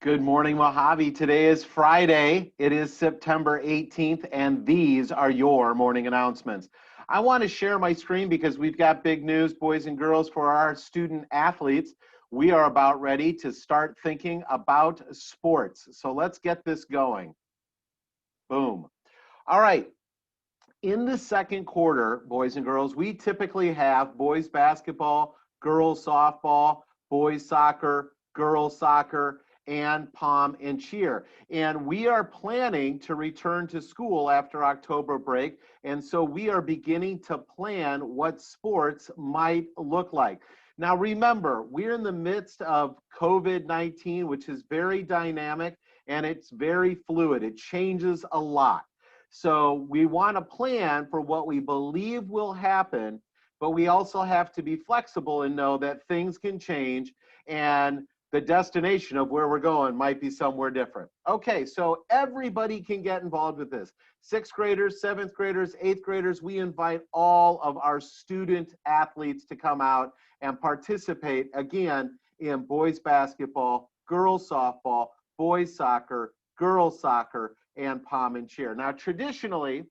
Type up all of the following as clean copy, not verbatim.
Good morning, Mojave. Today is Friday. It is September 18th, and these are your morning announcements. I want to share my screen because we've got big news, boys and girls, for our student athletes. We are about ready to start thinking about sports. So let's get this going. Boom. All right. In the second quarter, boys and girls, we typically have boys basketball, girls softball, boys soccer, girls soccer, and pom and cheer. And we are planning to return to school after October break. And so we are beginning to plan what sports might look like. Now, remember, we're in the midst of COVID-19, which is very dynamic and it's very fluid. It changes a lot. So we want to plan for what we believe will happen, but we also have to be flexible and know that things can change and the destination of where we're going might be somewhere different. Okay, so everybody can get involved with this. Sixth graders, seventh graders, eighth graders, we invite all of our student athletes to come out and participate again in boys basketball, girls softball, boys soccer, girls soccer, and pom and cheer. Now, traditionally,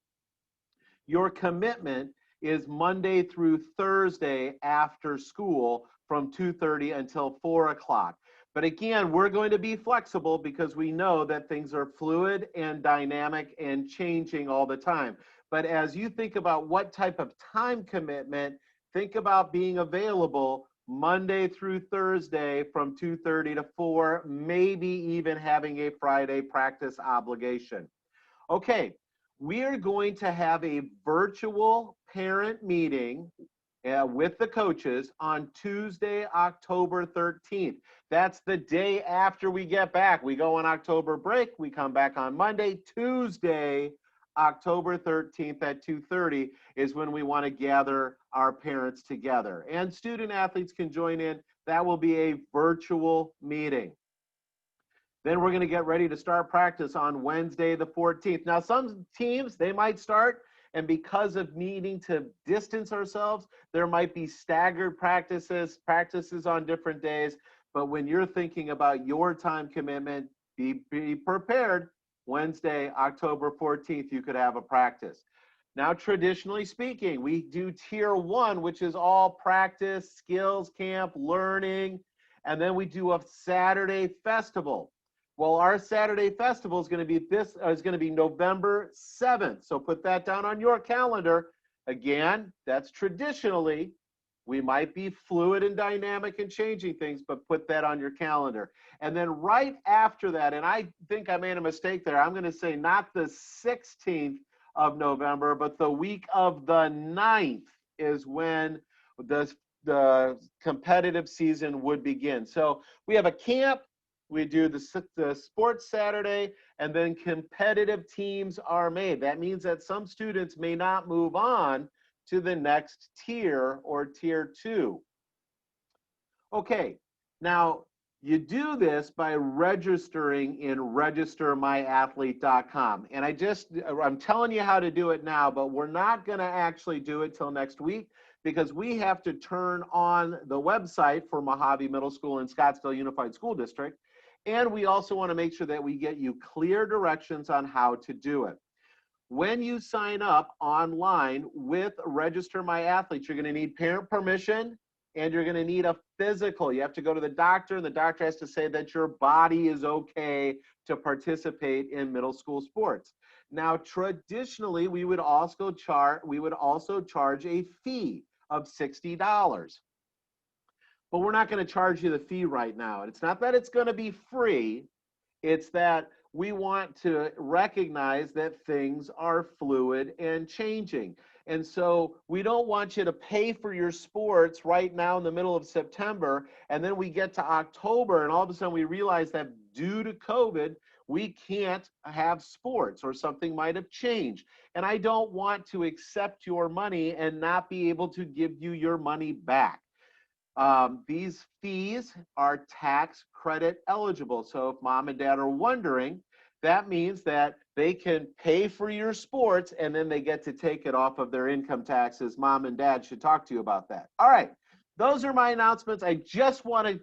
your commitment is Monday through Thursday after school from 2:30 until 4 o'clock. But again, we're going to be flexible because we know that things are fluid and dynamic and changing all the time. But as you think about what type of time commitment, think about being available Monday through Thursday from 2:30 to 4, maybe even having a Friday practice obligation. Okay, we are going to have a virtual parent meeting with the coaches on Tuesday, October 13th. That's the day after we get back. We go on October break. We come back on Monday. Tuesday, October 13th at 2:30 is when we want to gather our parents together. And student athletes can join in. That will be a virtual meeting. Then we're going to get ready to start practice on Wednesday, the 14th. Now, some teams, they might start, and because of needing to distance ourselves, there might be staggered practices on different days. But when you're thinking about your time commitment, be prepared. Wednesday, October 14th, you could have a practice. Now, traditionally speaking, we do tier 1, which is all practice, skills camp, learning, and then we do a Saturday festival. Well, our Saturday festival is going to be November 7th. So put that down on your calendar. Again, that's traditionally. We might be fluid and dynamic and changing things, but put that on your calendar. And then right after that, and I think I made a mistake there, I'm going to say not the 16th of November, but the week of the 9th is when the competitive season would begin. So we have a camp. We do the sports Saturday, and then competitive teams are made. That means that some students may not move on to the next tier or tier 2. Okay, now you do this by registering in registermyathlete.com. And I'm telling you how to do it now, but we're not going to actually do it till next week because we have to turn on the website for Mojave Middle School and Scottsdale Unified School District. And we also want to make sure that we get you clear directions on how to do it. When you sign up online with Register My Athlete, you're going to need parent permission and you're going to need a physical. You have to go to the doctor, and the doctor has to say that your body is okay to participate in middle school sports. Now, traditionally, we would also charge a fee of $60. But we're not going to charge you the fee right now. And it's not that it's going to be free. It's that we want to recognize that things are fluid and changing. And so we don't want you to pay for your sports right now in the middle of September. And then we get to October and all of a sudden we realize that due to COVID, we can't have sports or something might have changed. And I don't want to accept your money and not be able to give you your money back. These fees are tax credit eligible. So if mom and dad are wondering, that means that they can pay for your sports and then they get to take it off of their income taxes. Mom and dad should talk to you about that. All right, those are my announcements. I just want to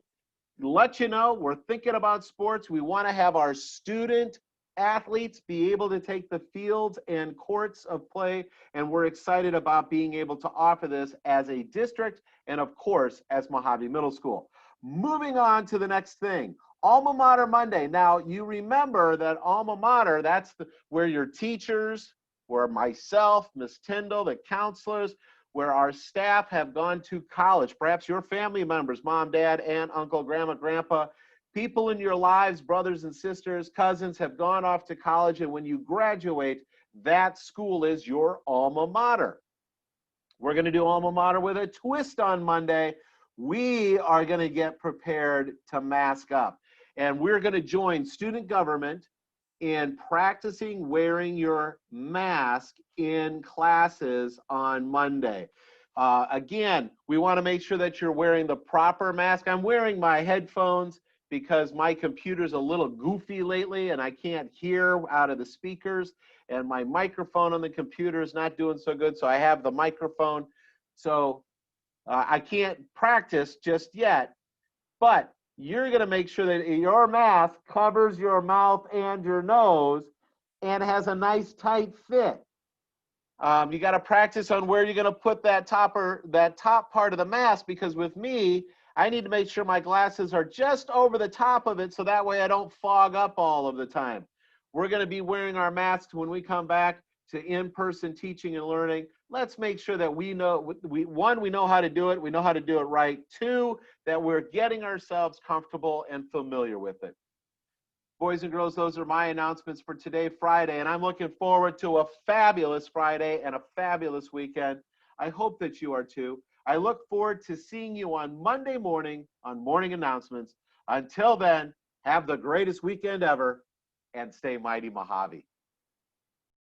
let you know we're thinking about sports. We want to have our student athletes be able to take the fields and courts of play, and we're excited about being able to offer this as a district and, of course, as Mojave Middle School. Moving on to the next thing. Alma Mater Monday. Now, you remember that Alma Mater, that's where your teachers, where myself, Miss Tyndall, the counselors, where our staff have gone to college. Perhaps your family members, mom, dad, aunt, uncle, grandma, grandpa, people in your lives, brothers and sisters, cousins have gone off to college. And when you graduate, that school is your alma mater. We're going to do alma mater with a twist on Monday. We are going to get prepared to mask up. And we're going to join student government in practicing wearing your mask in classes on Monday. Again, we want to make sure that you're wearing the proper mask. I'm wearing my headphones because my computer's a little goofy lately and I can't hear out of the speakers, and my microphone on the computer is not doing so good, so I have the microphone. So I can't practice just yet, but you're going to make sure that your mask covers your mouth and your nose and has a nice tight fit. You got to practice on where you're going to put that top part of the mask, because with me, I need to make sure my glasses are just over the top of it so that way I don't fog up all of the time. We're going to be wearing our masks when we come back to in-person teaching and learning. Let's make sure that we know, one, we know how to do it. We know how to do it right. Two, that we're getting ourselves comfortable and familiar with it. Boys and girls, those are my announcements for today, Friday, and I'm looking forward to a fabulous Friday and a fabulous weekend. I hope that you are too. I look forward to seeing you on Monday morning on Morning Announcements. Until then, have the greatest weekend ever and stay mighty Mojave.